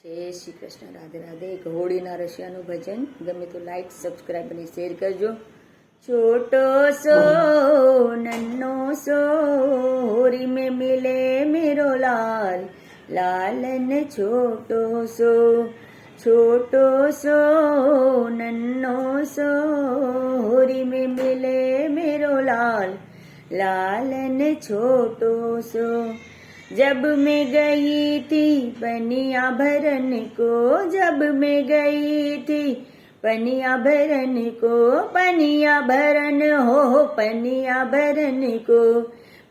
જય શ્રી કૃષ્ણ, રાધે રાધે. એક હોળીના રશિયાનું ભજન ગમે તો લાઈક, સબસ્ક્રાઈબ અને શેર કરજો. छोटो सो नन्नो सो होरी में मिले मेरो लाल, लालन छोटो सो. छोटो सो नन्नो सो होरी में मिले मेरो लाल, लालन छोटो सो. जब मैं गई थी पनिया भरन को, जब मैं गई थी पनिया भरन को, पनिया भरन हो पनिया भरन को,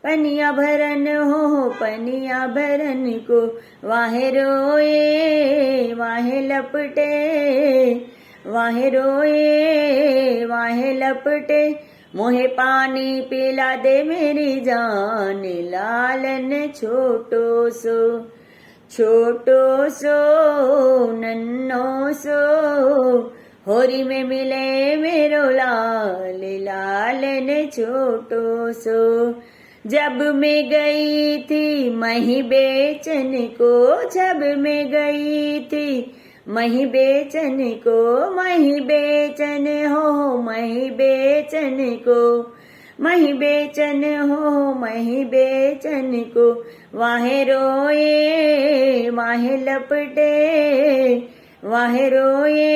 पनिया भरन हो पनिया भरन को. वाहे रोए वाहे लपटे, वाहे रोए वाहे लपटे, मोहे पानी पिला दे मेरी जान, लालन छोटो सो. छोटो सो नन्नो सो होरी में मिले मेरो लाल, लालन छोटो सो. जब मैं गई थी मही बेचन को, जब मैं गई थी मही बेचन को, मही बेचन हो मही बेचन को, मही बेचन हो मही बेचन को. वाहे रोए वाहे लपटे, वाहे रोए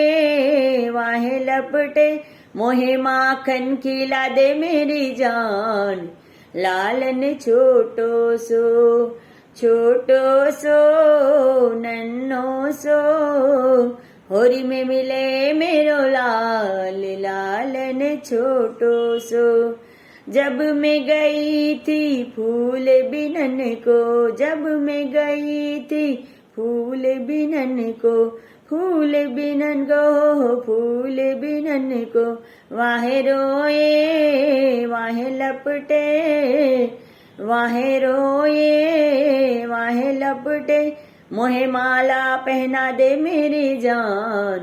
वाहे लपटे, मोहे माखन खिला दे मेरी जान, लालन छोटो सो. छोटो सो नन्नो सो होरी में मिले मेरो लाल, लालन छोटो सो. जब मैं गई थी फूल बिनन को, जब मैं गई थी फूल बिनन को, फूल बिनन को फूल बिनन को. वाहे रोए वाहे लपटे, वाहे रोए वाहे लपटे, मोहे माला पहना दे मेरी जान,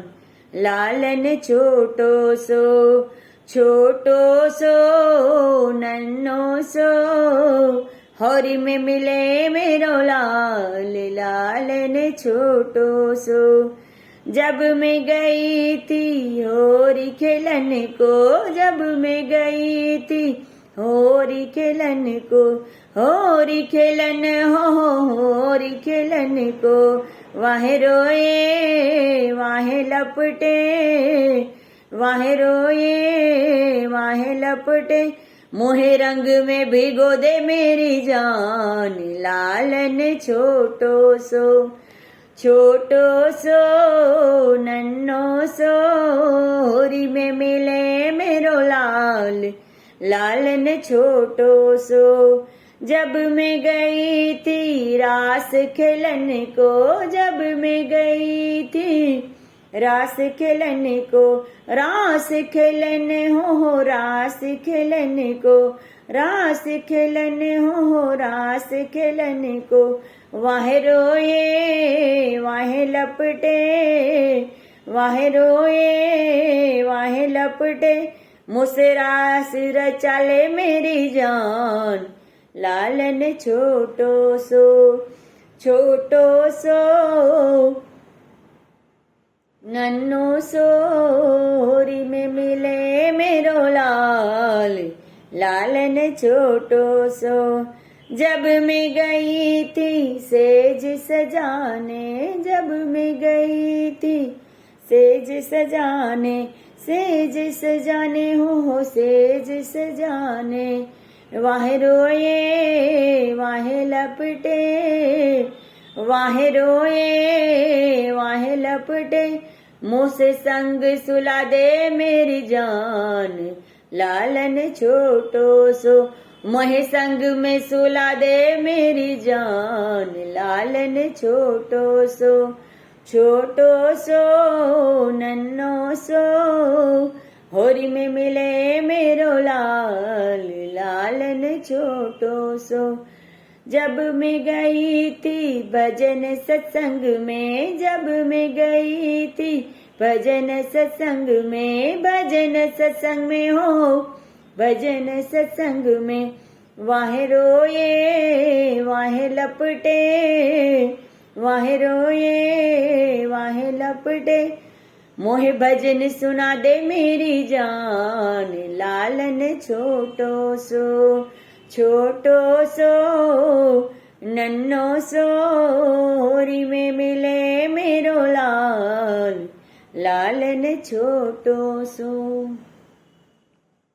लालन छोटो सो. छोटो सो नन्नो सो होरी में मिले मेरो लाल, लालन छोटो सो. जब मैं गई थी होरी खेलन को, जब मैं गई थी होरी खेलन को, होरी खेलन हो होरी खेलन को. वाहे रोए वाहे लपटे, वाहे रोए वाहे लपटे, मोहे रंग में भिगो दे मेरी जान, लालन छोटो सो. छोटो सो नन्नो सो होरी में मिले मेरो लाल, लालन छोटो सो. जब मैं गई थी रास खेलन को, जब मैं गई थी रास खेलन को, रास खेलन हो रास खेलन को, रास खेलन हो रास खेलन को. वाहे रोए वाहे लपटे, वाहे रोए वाहे लपटे, मुझसे रास रचा ले मेरी जान, लालन छोटो सो. छोटो सो नन्नो सो होरी में मिले मेरो लाल, लालन छोटो सो. जब मैं गई थी सेज सजाने, जब मैं गई थी सेज सजाने, सेज सजाने हो सेज सजाने. वाहे रोए वाहे लपटे, वाहे रोए वाहे लपटे, मुँह से संग सुला दे मेरी जान, लालन छोटो सो. मोहे संग में सुला दे मेरी जान, लालन छोटो सो. छोटो सो नन्नो सो होरी में मिले मेरो लाल, लालन छोटो सो. जब मैं गई थी भजन सत्संग में, जब मैं गई थी भजन सत्संग में, भजन सत्संग में हो भजन सत्संग में. वाहे रोए वाहे लपटे, वाहे रोए झपटे, मोहे भजन सुना दे मेरी जान, लालन छोटो सो, छोटो सो नन्नो सो, होरी में मिले मेरो लाल, लालन छोटो सो।